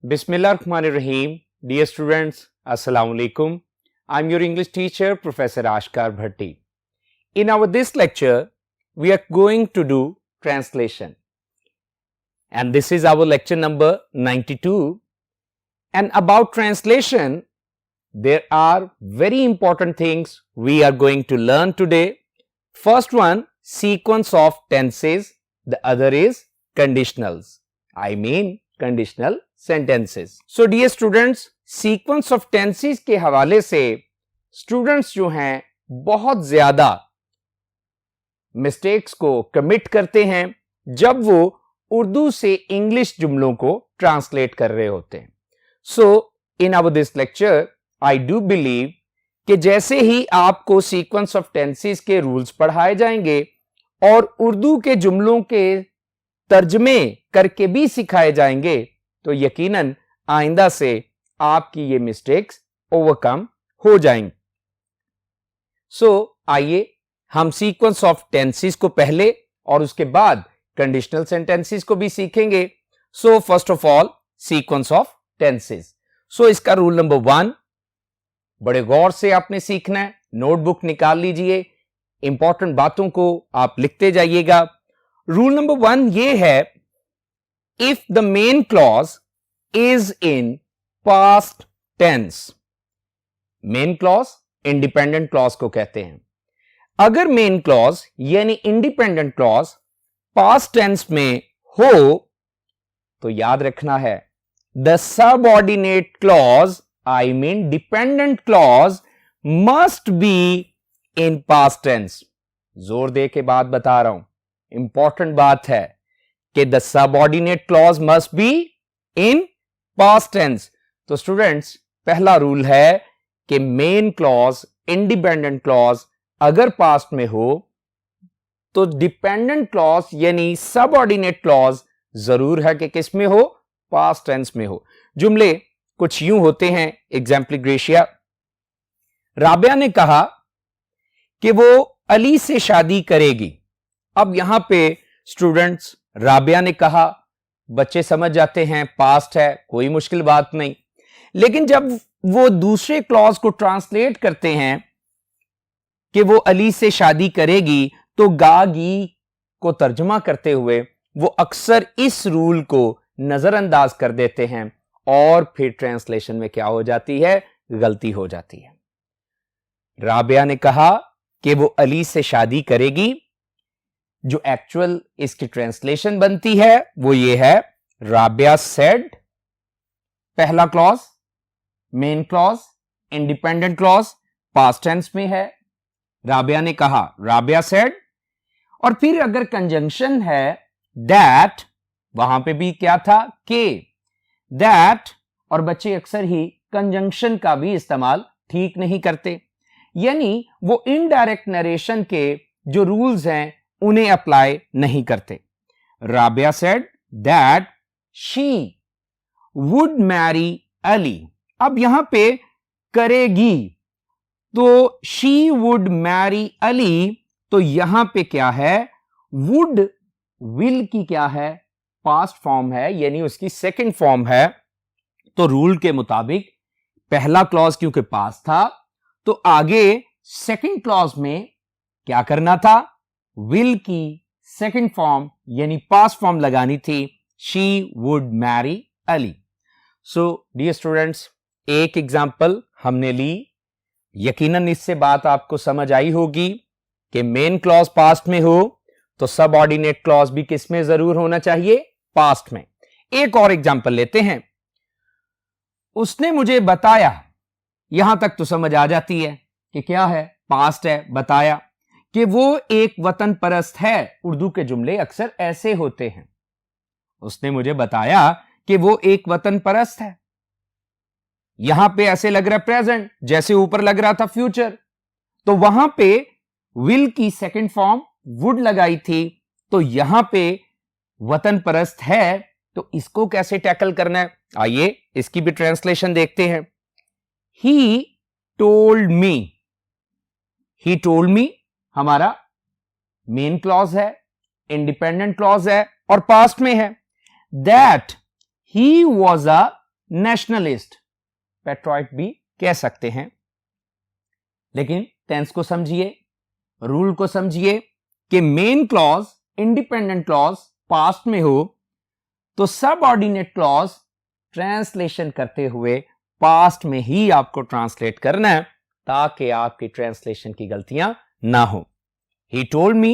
Bismillahirrahmanirrahim. Dear students, Assalamu alaikum. I'm your English teacher, Professor Ashkar Bhatti. In our this lecture, we are going to do translation. And this is our lecture number 92. And about translation, there are very important things we are going to learn today. First one, sequence of tenses. The other is conditionals. I mean conditional sentences. So dear students, sequence of tenses के हवाले से students जो हैं बहुत ज्यादा mistakes को commit करते हैं जब वो उर्दू से इंग्लिश जुमलों को ट्रांसलेट कर रहे होते हैं. So in our this lecture, I do believe कि जैसे ही आपको सीक्वेंस ऑफ टेंसेस के रूल्स पढ़ाए जाएंगे और उर्दू के जुमलों के तर्जमे करके भी सिखाए जाएंगे तो यकीनन आइंदा से आपकी ये मिस्टेक्स ओवरकम हो जाएंगी. सो आइए हम सीक्वेंस ऑफ टेंसेस को पहले और उसके बाद कंडीशनल सेंटेंसेस को भी सीखेंगे. So first of all sequence of tenses. So इसका रूल नंबर 1 बड़े गौर से आपने सीखना है. नोटबुक निकाल लीजिए, इंपॉर्टेंट बातों को आप लिखते जाइएगा. रूल नंबर 1 ये है, if the main clause is in past tense. Main clause independent clause को कहते हैं. अगर मेन क्लॉज यानी इंडिपेंडेंट क्लॉज पास्ट टेंस में हो तो याद रखना है the subordinate clause I mean dependent clause must be in past tense. जोर दे के बात बता रहा हूं, इंपॉर्टेंट बात है कि the subordinate clause must be in past tense. तो स्टूडेंट्स पहला रूल है कि मेन क्लॉज इंडिपेंडेंट क्लॉज अगर पास्ट में हो तो डिपेंडेंट क्लॉज यानी सबऑर्डिनेट क्लॉज जरूर है कि किस में हो, पास्ट टेंस में हो. जुमले कुछ यूं होते हैं. एग्जाम्पल ग्रेशिया, राबिया ने कहा कि वो अली से शादी करेगी. अब यहां पे स्टूडेंट्स राबिया ने कहा, बच्चे समझ जाते हैं पास्ट है, कोई मुश्किल बात नहीं. लेकिन जब वो दूसरे क्लॉज को ट्रांसलेट करते हैं कि वो अली से शादी करेगी तो गागी को तर्जुमा करते हुए वो अक्सर इस रूल को नजरअंदाज कर देते हैं और फिर ट्रांसलेशन में क्या हो जाती है, गलती हो जाती है. राबिया ने कहा कि वो अली से शादी करेगी. जो एक्चुअल इसकी ट्रांसलेशन बनती है वो ये है, राबिया सेड, पहला clause main clause independent clause past tense में है. राबिया ने कहा, राबिया सेड, और फिर अगर कंजंक्शन है दैट, वहां पे भी क्या था, के, दैट. और बच्चे अक्सर ही कंजंक्शन का भी इस्तेमाल ठीक नहीं करते, यानी वो इनडायरेक्ट नरेशन के जो रूल्स हैं उन्हें अप्लाई नहीं करते. Rabia said that she would marry Ali. अब यहां पे करेगी तो शी वुड मैरी अली, तो यहां पे क्या है, वुड विल की क्या है, पास्ट फॉर्म है, यानी उसकी सेकंड फॉर्म है. तो रूल के मुताबिक पहला क्लॉज क्योंकि पास्ट था तो आगे सेकंड क्लॉज में क्या करना था, विल की सेकंड फॉर्म यानी पास्ट फॉर्म लगानी थी, she would marry Ali. So dear students, एक एग्जांपल हमने ली. यकीनन इससे बात आपको समझ आई होगी कि मेन क्लॉज पास्ट में हो तो सबऑर्डिनेट क्लॉज भी किस में जरूर होना चाहिए, पास्ट में. एक और एग्जांपल लेते हैं. उसने मुझे बताया, यहां तक तो समझ आ जाती है कि क्या है, पास्ट है. बताया कि वो एक वतन परस्त है. उर्दू के जुमले अक्सर ऐसे होते हैं. उसने मुझे बताया कि वो एक वतन परस्त है. यहां पे ऐसे लग रहा है प्रेजेंट, जैसे ऊपर लग रहा था फ्यूचर. तो वहां पे विल की सेकंड फॉर्म वुड लगाई थी, तो यहां पे वतन परस्त है. तो इसको कैसे टैकल करना है, आइए इसकी भी ट्रांसलेशन देखते हैं. ही टोल्ड मी, ही टोल्ड मी हमारा मेन क्लॉज है, इंडिपेंडेंट क्लॉज है और पास्ट में है. That he was a nationalist, patriot भी कह सकते हैं। लेकिन टेंस को समझिए, रूल को समझिए कि main clause independent clause past में हो तो सबऑर्डिनेट क्लॉज ट्रांसलेशन करते हुए पास्ट में ही आपको ट्रांसलेट करना है ताकि आपकी ट्रांसलेशन की गलतियां ना हो। He told me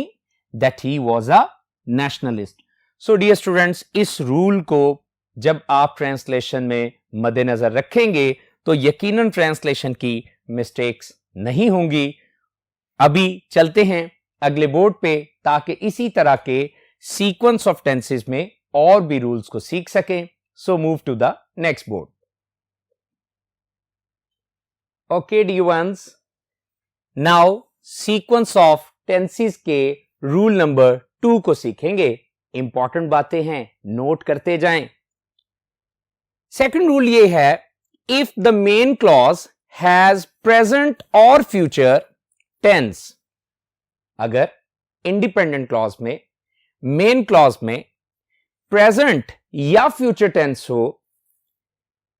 that he was a nationalist. So dear students, इस रूल को जब आप ट्रांसलेशन में मद्देनजर रखेंगे तो यकीनन ट्रांसलेशन की मिस्टेक्स नहीं होंगी। अभी चलते हैं अगले बोर्ड पे ताकि इसी तरह के सीक्वेंस ऑफ टेंसेस में और भी रूल्स को सीख सकें। So move to the next board. Okay dear ones, now sequence of tenses के रूल नंबर 2 को सीखेंगे। इंपॉर्टेंट बातें हैं, नोट करते जाएं। सेकंड रूल ये है, if the main clause has present और फ्यूचर टेंस, अगर इंडिपेंडेंट क्लॉज में मेन क्लॉज में प्रेजेंट या फ्यूचर टेंस हो,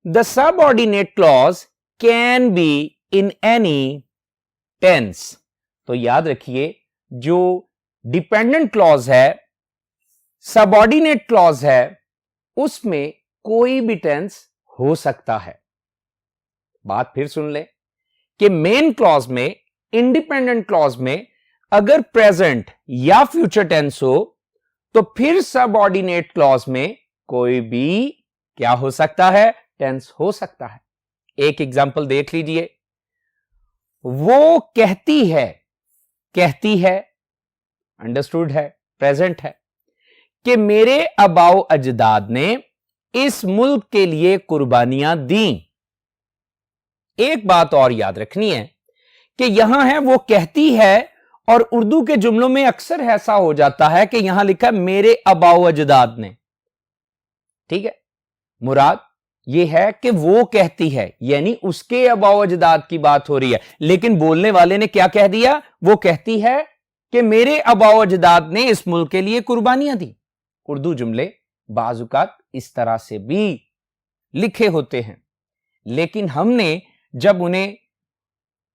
the subordinate clause can be in any tense. तो याद रखिए, जो डिपेंडेंट क्लॉज है, सबऑर्डिनेट क्लॉज है, उसमें कोई भी टेंस हो सकता है। बात फिर सुन ले कि मेन क्लॉज में, इंडिपेंडेंट क्लॉज में अगर प्रेजेंट या फ्यूचर टेंस हो तो फिर सबऑर्डिनेट क्लॉज में कोई भी क्या हो सकता है, टेंस हो सकता है। एक एग्जांपल देख लीजिए। वो कहती है, कहती है अंडरस्टूड है, प्रेजेंट है, कि मेरे आबाओ अजदाद ने इस मुल्क के लिए कुर्बानियां दी। एक बात और याद रखनी है कि यहां है वो कहती है, और उर्दू के जुमलों में अक्सर ऐसा हो जाता है कि यहां लिखा है मेरे आबाओ अजदाद ने। ठीक है, मुराद ये है कि वो कहती है, यानी उसके आबाओ अजदाद की बात हो रही है, लेकिन बोलने वाले ने क्या कह दिया, वो कहती है कि मेरे आबाओ अजदाद ने इस मुल्क के लिए कुर्बानियां दी। उर्दू जुमले बाजुकात इस तरह से भी लिखे होते हैं, लेकिन हमने जब उन्हें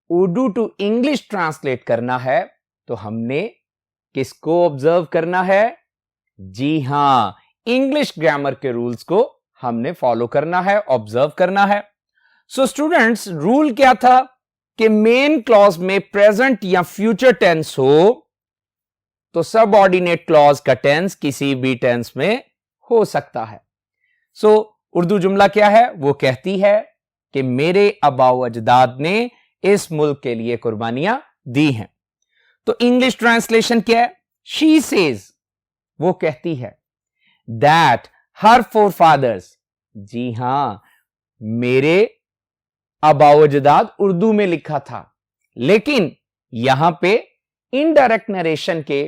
उर्दू टू इंग्लिश ट्रांसलेट करना है तो हमने किसको ऑब्जर्व करना है? जी हां, इंग्लिश ग्रामर के रूल्स को हमने फॉलो करना है, ऑब्जर्व करना है। सो स्टूडेंट्स, रूल क्या था कि मेन क्लॉज में प्रेजेंट या फ्यूचर टेंस हो तो सबऑर्डिनेट क्लॉज का टेंस किसी भी टेंस में हो सकता है। सो उर्दू जुमला क्या है? वो कहती है कि मेरे आबाओ अजदाद ने इस मुल्क के लिए कुर्बानियां दी हैं। तो इंग्लिश ट्रांसलेशन क्या है? शी सेज, वो कहती है, दैट हर फोरफादर्स, जी हां, मेरे आबाओ अजदाद उर्दू में लिखा था, लेकिन यहां पे इनडायरेक्ट नरेशन के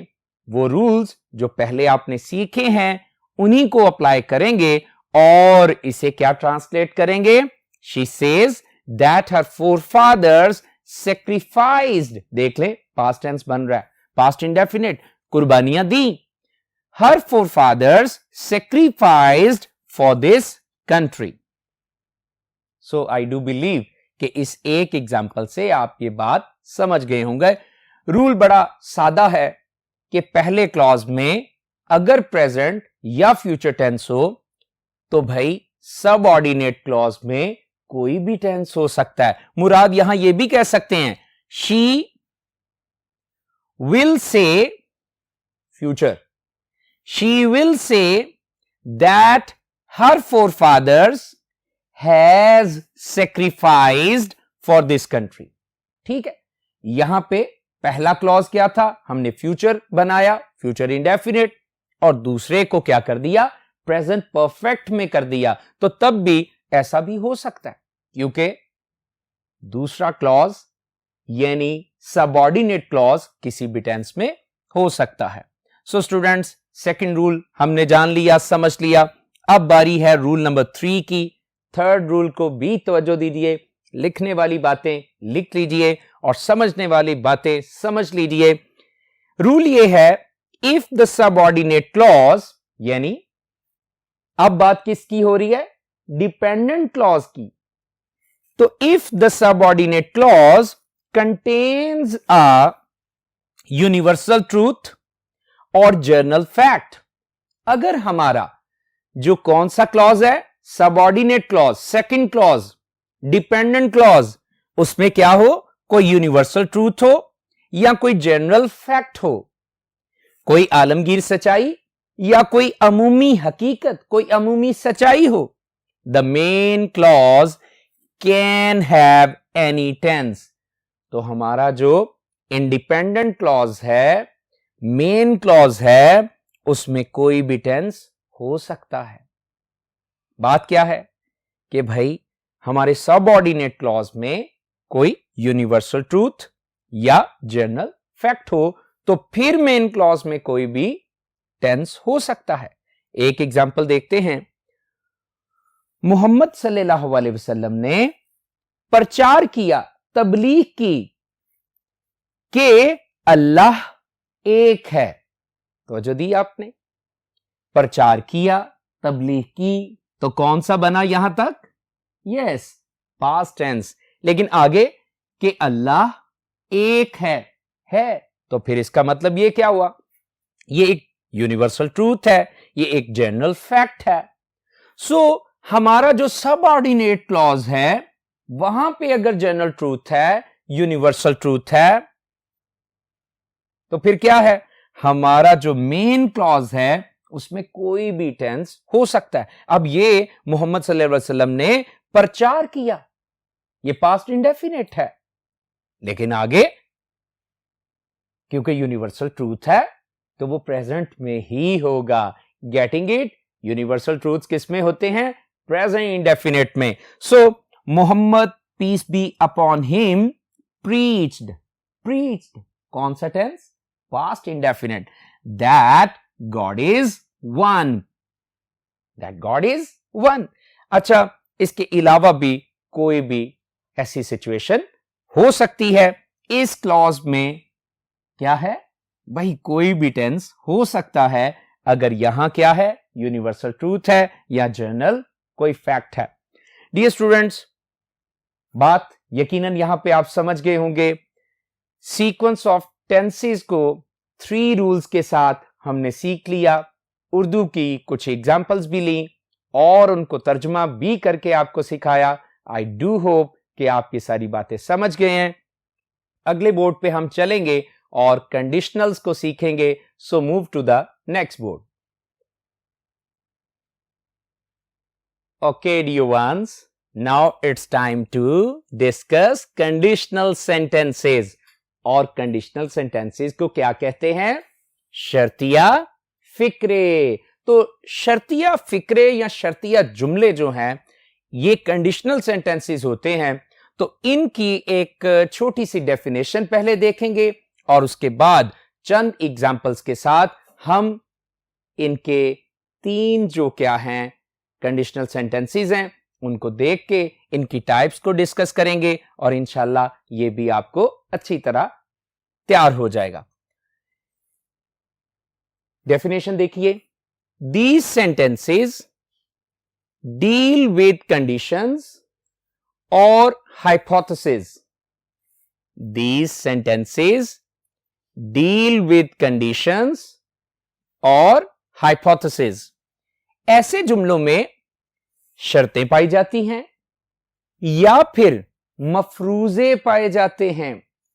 वो रूल्स जो पहले आपने सीखे हैं उन्हीं को अप्लाई करेंगे और इसे क्या ट्रांसलेट करेंगे? She says that her forefathers sacrificed, देख ले पास्ट टेंस बन रहा है, पास्ट इंडेफिनिट, कुर्बानियां दी। Her forefathers sacrificed for this country. So I do believe कि इस एक एग्जाम्पल से आप ये बात समझ गए होंगे। रूल बड़ा सादा है कि पहले क्लॉज में अगर प्रेजेंट या फ्यूचर टेंस हो तो भाई सबऑर्डिनेट क्लॉज में कोई भी टेंस हो सकता है। मुराद यहां यह भी कह सकते हैं, she will say future, she will say that her forefathers has sacrificed for this country. ठीक है, यहां पे पहला क्लॉज क्या था? हमने फ्यूचर बनाया, फ्यूचर इंडेफिनिट, और दूसरे को क्या कर दिया? प्रेजेंट परफेक्ट में कर दिया। तो तब भी ऐसा भी हो सकता है क्योंकि दूसरा क्लॉज यानी सबऑर्डिनेट क्लॉज किसी भी टेंस में हो सकता है। सो स्टूडेंट्स, सेकंड रूल हमने जान लिया, समझ लिया। अब बारी है रूल नंबर 3 की। थर्ड रूल को भी तवज्जो दीजिए, लिखने वाली बातें लिख लीजिए और समझने वाली बातें समझ लीजिए। रूल ये है, इफ द सबऑर्डिनेट क्लॉज, यानी अब बात किसकी हो रही है? डिपेंडेंट क्लॉज की, तो if the subordinate clause contains a universal truth और जनरल फैक्ट, अगर हमारा जो कौन सा क्लॉज है, subordinate clause, second clause, dependent clause, उसमें क्या हो, कोई यूनिवर्सल ट्रूथ हो या कोई जनरल फैक्ट हो, कोई आलमगीर सच्चाई या कोई अमूमी हकीकत, कोई अमूमी सच्चाई हो, the main clause can have any tense. तो हमारा जो इंडिपेंडेंट क्लॉज है, मेन क्लॉज है, उसमें कोई भी टेंस हो सकता है। बात क्या है कि भाई हमारे सबऑर्डिनेट क्लॉज में कोई यूनिवर्सल ट्रूथ या जनरल फैक्ट हो, तो फिर मेन क्लॉज में कोई भी टेंस हो सकता है। एक एग्जांपल देखते हैं। मोहम्मद सल्लल्लाहु अलैहि वसल्लम ने प्रचार किया, तबलीग की कि अल्लाह एक है। तो जो दी आपने, प्रचार किया, तबलीग की, तो कौन सा बना यहां तक, यस, पास्ट टेंस। लेकिन आगे कि अल्लाह एक है, तो फिर इसका मतलब ये क्या हुआ, ये एक यूनिवर्सल ट्रूथ है, ये एक जनरल फैक्ट है। सो हमारा जो सबऑर्डिनेट क्लॉज है, वहां पे अगर जनरल ट्रूथ है, यूनिवर्सल ट्रूथ है, तो फिर क्या है, हमारा जो मेन क्लॉज है उसमें कोई भी टेंस हो सकता है। अब ये मोहम्मद सल्लल्लाहु अलैहि वसल्लम ने प्रचार किया, ये पास्ट इंडेफिनिट है, लेकिन आगे क्योंकि यूनिवर्सल ट्रूथ है तो वो प्रेजेंट में ही होगा। गेटिंग इट, यूनिवर्सल ट्रूथ किस में होते हैं, प्रेजेंट इंडेफिनिट में। So Mohammad peace be upon him preached, कौन सा tense, past indefinite, that God is one, अच्छा, इसके अलावा भी कोई भी ऐसी सिचुएशन हो सकती है। इस क्लॉज में क्या है भाई, कोई भी टेंस हो सकता है अगर यहां क्या है, यूनिवर्सल ट्रूथ है या जनरल कोई फैक्ट है। डियर स्टूडेंट्स, बात यकीनन यहां पे आप समझ गए होंगे। सीक्वेंस ऑफ टेंसेस को 3 रूल्स के साथ हमने सीख लिया, उर्दू की कुछ एग्जाम्पल्स भी ली और उनको तर्जुमा भी करके आपको सिखाया। आई डू होप कि आप ये सारी बातें समझ गए हैं। अगले बोर्ड पे हम चलेंगे और कंडीशनल्स को सीखेंगे। So move to the next board. Okay dear ones, now it's time to discuss conditional sentences. और कंडीशनल सेंटेंसेस को क्या कहते हैं, शर्तिया फिक्रे। तो शर्तिया फिक्रे या शर्तिया जुमले जो हैं, ये कंडीशनल सेंटेंसेस होते हैं। तो इनकी एक छोटी सी डेफिनेशन पहले देखेंगे और उसके बाद चंद एग्जाम्पल्स के साथ हम इनके 3 जो क्या हैं कंडीशनल सेंटेंसेस हैं उनको देख के इनकी टाइप्स को डिस्कस करेंगे और इंशाल्लाह ये भी आपको अच्छी तरह तैयार हो जाएगा। डेफिनेशन देखिए, these sentences deal with conditions or hypotheses. These sentences deal with conditions और hypotheses. ऐसे जुमलों में शर्तें पाई जाती हैं या फिर मफरूजे पाए जाते हैं।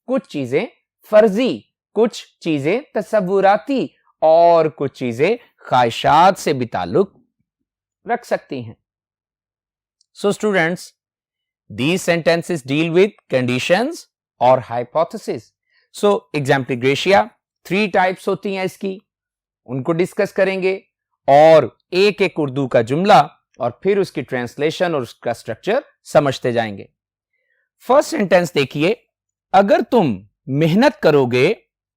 कुछ चीजें फर्जी, कुछ चीजें तसव्वुराती और कुछ चीजें ख्वाहिशात से भी ताल्लुक रख सकती हैं। So students, these sentences deal with conditions और hypothesis. So exemplification 3 टाइप्स होती हैं इसकी, उनको डिस्कस करेंगे और एक एक उर्दू का जुमला और फिर उसकी ट्रांसलेशन और उसका स्ट्रक्चर समझते जाएंगे। फर्स्ट सेंटेंस देखिए, अगर तुम मेहनत करोगे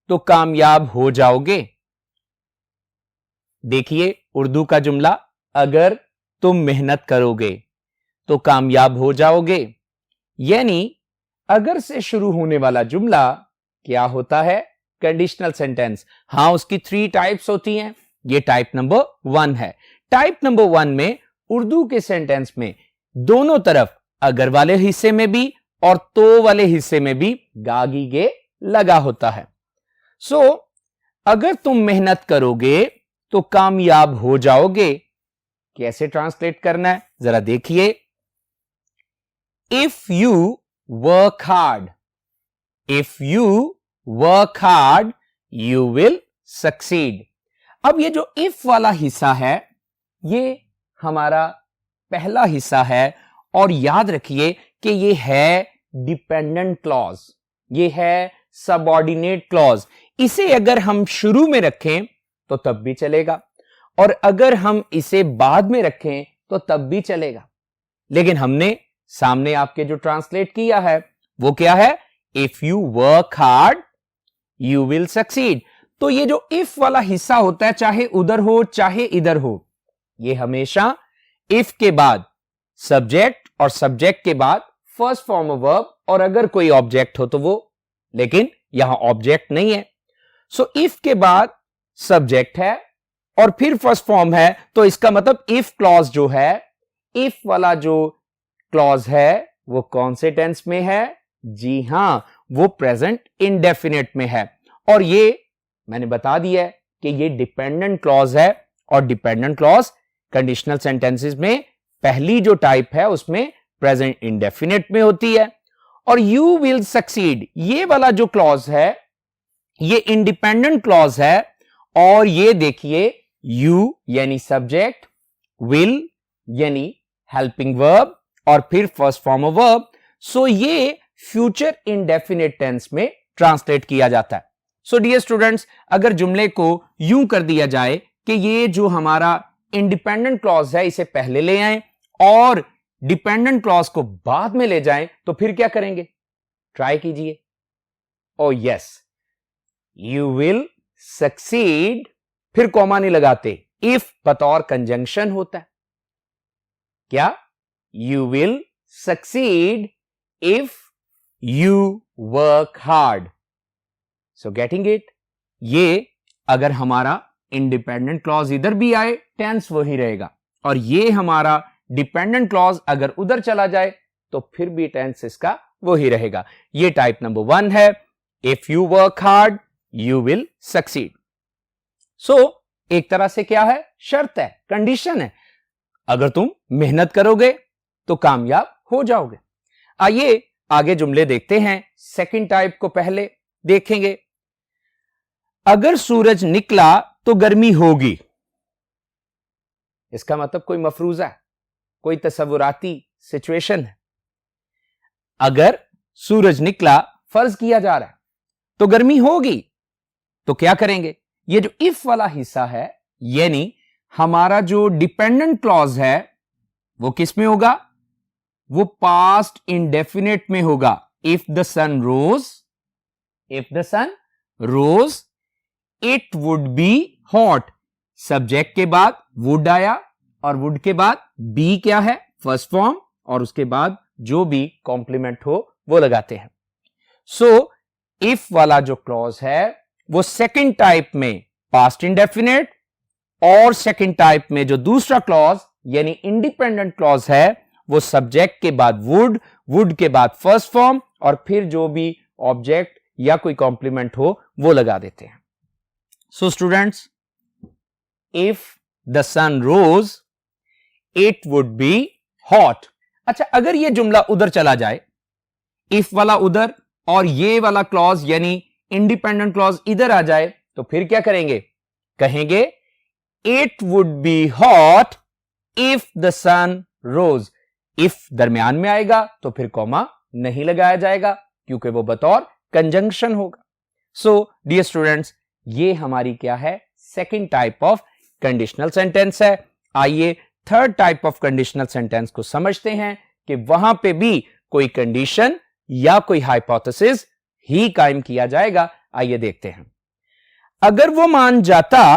तो कामयाब हो जाओगे। देखिए उर्दू का जुमला, अगर तुम मेहनत करोगे तो कामयाब हो जाओगे, यानी अगर से शुरू होने वाला जुमला क्या होता है, कंडीशनल सेंटेंस। हां, उसकी 3 टाइप्स होती हैं, ये टाइप नंबर 1 है। टाइप नंबर 1 में उर्दू के सेंटेंस में दोनों तरफ अगर वाले हिस्से में भी और तो वाले हिस्से में भी गागी गे लगा होता है। सो अगर तुम मेहनत करोगे तो कामयाब हो जाओगे। कैसे ट्रांसलेट करना है जरा देखिए। If you work hard, if you work hard you will succeed. अब ये जो इफ वाला हिस्सा है ये हमारा पहला हिस्सा है और याद रखिए कि ये है डिपेंडेंट क्लॉज, ये है सबऑर्डिनेट क्लॉज। इसे अगर हम शुरू में रखें तो तब भी चलेगा और अगर हम इसे बाद में रखें तो तब भी चलेगा। लेकिन हमने सामने आपके जो ट्रांसलेट किया है वो क्या है? If you work hard you will succeed. तो ये जो इफ वाला हिस्सा होता है चाहे उधर हो चाहे इधर हो, ये हमेशा इफ के बाद सब्जेक्ट और सब्जेक्ट के बाद फर्स्ट फॉर्म ऑफ वर्ब और अगर कोई ऑब्जेक्ट हो तो वो, लेकिन यहां ऑब्जेक्ट नहीं है। सो इफ के बाद सब्जेक्ट है और फिर फर्स्ट फॉर्म है, तो इसका मतलब इफ क्लॉज जो है, इफ वाला जो क्लॉज है वो कौन से टेंस में है? जी हां, वो प्रेजेंट इंडेफिनिट में है। और ये मैंने बता दिया है कि ये डिपेंडेंट क्लॉज है और डिपेंडेंट क्लॉज कंडीशनल सेंटेंसेस में पहली जो टाइप है उसमें प्रेजेंट इंडेफिनिट में होती है। और यू विल सक्सीड ये वाला जो क्लॉज है ये इंडिपेंडेंट क्लॉज है और ये देखिए यू यानी सब्जेक्ट, विल यानी हेल्पिंग वर्ब और फिर फर्स्ट फॉर्म ऑफ वर्ब। सो ये फ्यूचर इंडेफिनिट टेंस में ट्रांसलेट किया जाता है। सो डियर स्टूडेंट्स, अगर जुमले को यूं कर दिया जाए कि ये जो हमारा इंडिपेंडेंट क्लॉज है इसे पहले ले आएं और डिपेंडेंट क्लॉज को बाद में ले जाएं तो फिर क्या करेंगे? ट्राई कीजिए। ओ यस, यू विल सक्सीड, फिर कॉमा नहीं लगाते, इफ बतौर कंजंक्शन होता है। क्या? You will succeed if you work hard. So getting it? ये अगर हमारा इंडिपेंडेंट क्लॉज इधर भी आए टेंस वही रहेगा और ये हमारा डिपेंडेंट क्लॉज अगर उधर चला जाए तो फिर भी टेंस इसका वही रहेगा। ये टाइप नंबर 1 है, if you work hard you will succeed. So एक तरह से क्या है? शर्त है, कंडीशन है। अगर तुम मेहनत करोगे तो कामयाब हो जाओगे। आइए आगे जुमले देखते हैं। सेकंड टाइप को पहले देखेंगे। अगर सूरज निकला तो गर्मी होगी। इसका मतलब कोई मफरूजा है, कोई तसव्वुराती सिचुएशन है। अगर सूरज निकला फर्ज किया जा रहा है तो गर्मी होगी, तो क्या करेंगे? ये जो इफ वाला हिस्सा है यानी हमारा जो डिपेंडेंट क्लॉज है वो किस में होगा? वो पास्ट इंडेफिनिट में होगा। If the sun rose, if the sun rose it would be hot. Subject के बाद वुड आया और वुड के बाद बी क्या है? फर्स्ट फॉर्म, और उसके बाद जो भी कॉम्प्लीमेंट हो वो लगाते हैं। सो इफ वाला जो क्लॉज है वो सेकंड टाइप में पास्ट इंडेफिनिट और सेकंड टाइप में जो दूसरा क्लॉज यानी इंडिपेंडेंट क्लॉज है वो सब्जेक्ट के बाद वुड, वुड के बाद फर्स्ट फॉर्म और फिर जो भी ऑब्जेक्ट या कोई कॉम्प्लीमेंट हो वो लगा देते हैं। So students, if the sun rose it would be hot. अच्छा, अगर ये जुमला उधर चला जाए, इफ वाला उधर और ये वाला क्लॉज यानी इंडिपेंडेंट क्लॉज इधर आ जाए तो फिर क्या करेंगे? कहेंगे it would be hot if the sun rose. If दरमियान में आएगा तो फिर कॉमा नहीं लगाया जाएगा क्योंकि वो बतौर कंजंक्शन होगा। सो डियर स्टूडेंट्स, ये हमारी क्या है? Second type of conditional sentence है। आइए third type of conditional sentence को समझते हैं कि वहां पे भी कोई कंडीशन या कोई हाइपोथेसिस ही कायम किया जाएगा। आइए देखते हैं। अगर वो मान जाता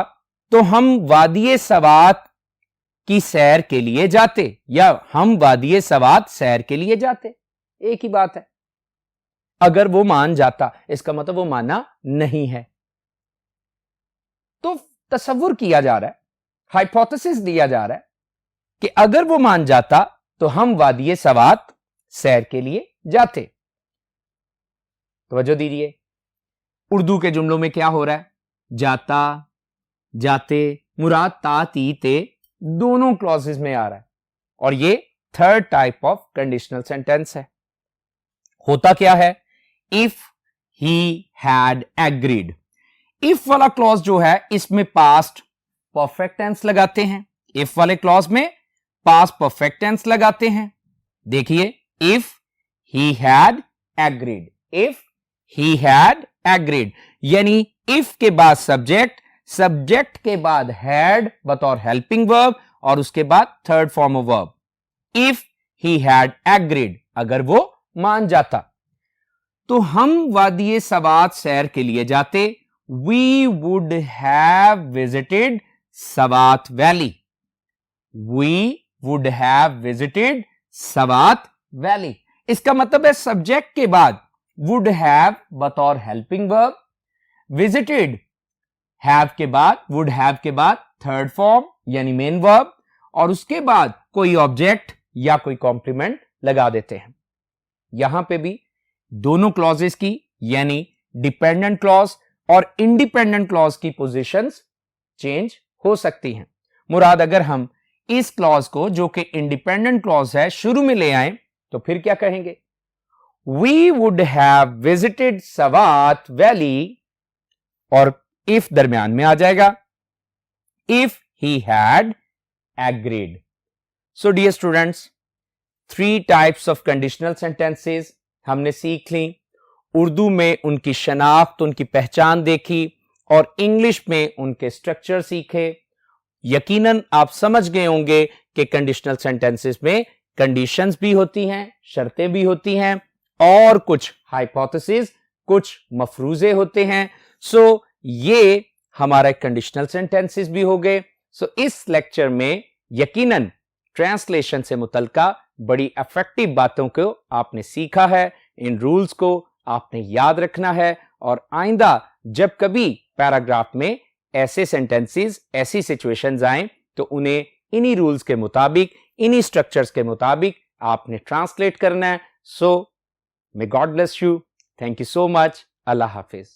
तो हम वादिये सवात की सैर के लिए जाते, या हम वादिये सवात सैर के लिए जाते, एक ही बात है। अगर वो मान जाता इसका मतलब वो माना नहीं है। तो तसव्वुर किया जा रहा है, हाइपोथेसिस दिया जा रहा है कि अगर वो मान जाता तो हम वादिये सवात सैर के लिए जाते। तवज्जो दीजिए, उर्दू के जुमलों में क्या हो रहा है? जाता, जाते, मुराद ता ती ते दोनों क्लॉजेस में आ रहा है और ये third type of conditional sentence है। होता क्या है? If he had agreed, if वाला क्लॉज जो है इसमें पास्ट परफेक्ट टेंस लगाते हैं। इफ वाले क्लॉज में पास्ट परफेक्ट टेंस लगाते हैं। देखिए, if he had agreed, if he had agreed, यानी इफ के बाद सब्जेक्ट, सब्जेक्ट के बाद हैड बतौर हेल्पिंग वर्ब और उसके बाद third form of verb. If he had agreed, अगर वो मान जाता तो हम वादिये सवात सैर के लिए जाते। We would have visited Swat valley, we would have visited Swat valley. इसका मतलब है सब्जेक्ट के बाद वुड हैव बतौर हेल्पिंग वर्ब, विजिटेड हैव के बाद, वुड हैव के बाद थर्ड फॉर्म यानी मेन वर्ब और उसके बाद कोई ऑब्जेक्ट या कोई कॉम्प्लीमेंट लगा देते हैं। यहां पे भी दोनों क्लॉजेस की यानी डिपेंडेंट क्लॉज और इंडिपेंडेंट क्लॉज की पोजीशंस चेंज हो सकती हैं। मुराद अगर हम इस क्लॉज को जो कि इंडिपेंडेंट क्लॉज है शुरू में ले आए तो फिर क्या कहेंगे? We would have visited Swat valley और इफ दरमियान में आ जाएगा, if he had agreed. So dear students, 3 types of conditional sentences हमने सीख ली। उर्दू में उनकी शनाख्त, उनकी पहचान देखी और इंग्लिश में उनके स्ट्रक्चर सीखे। यकीनन आप समझ गए होंगे कि कंडीशनल सेंटेंसेस में कंडीशंस भी होती हैं, शर्तें भी होती हैं और कुछ हाइपोथेसिस, कुछ मफरूजे होते हैं। सो ये हमारा कंडीशनल सेंटेंसेस भी हो गए। सो इस लेक्चर में यकीनन ट्रांसलेशन से मुतल्लिका बड़ी इफेक्टिव बातों को आपने सीखा है। इन रूल्स को आपने याद रखना है और आइंदा जब कभी पैराग्राफ में ऐसे सेंटेंसेस, ऐसी सिचुएशंस आए तो उन्हें इन्हीं रूल्स के मुताबिक, इन्हीं स्ट्रक्चर्स के मुताबिक आपने ट्रांसलेट करना है। So may God bless you. Thank you so much. अल्लाह हाफिज।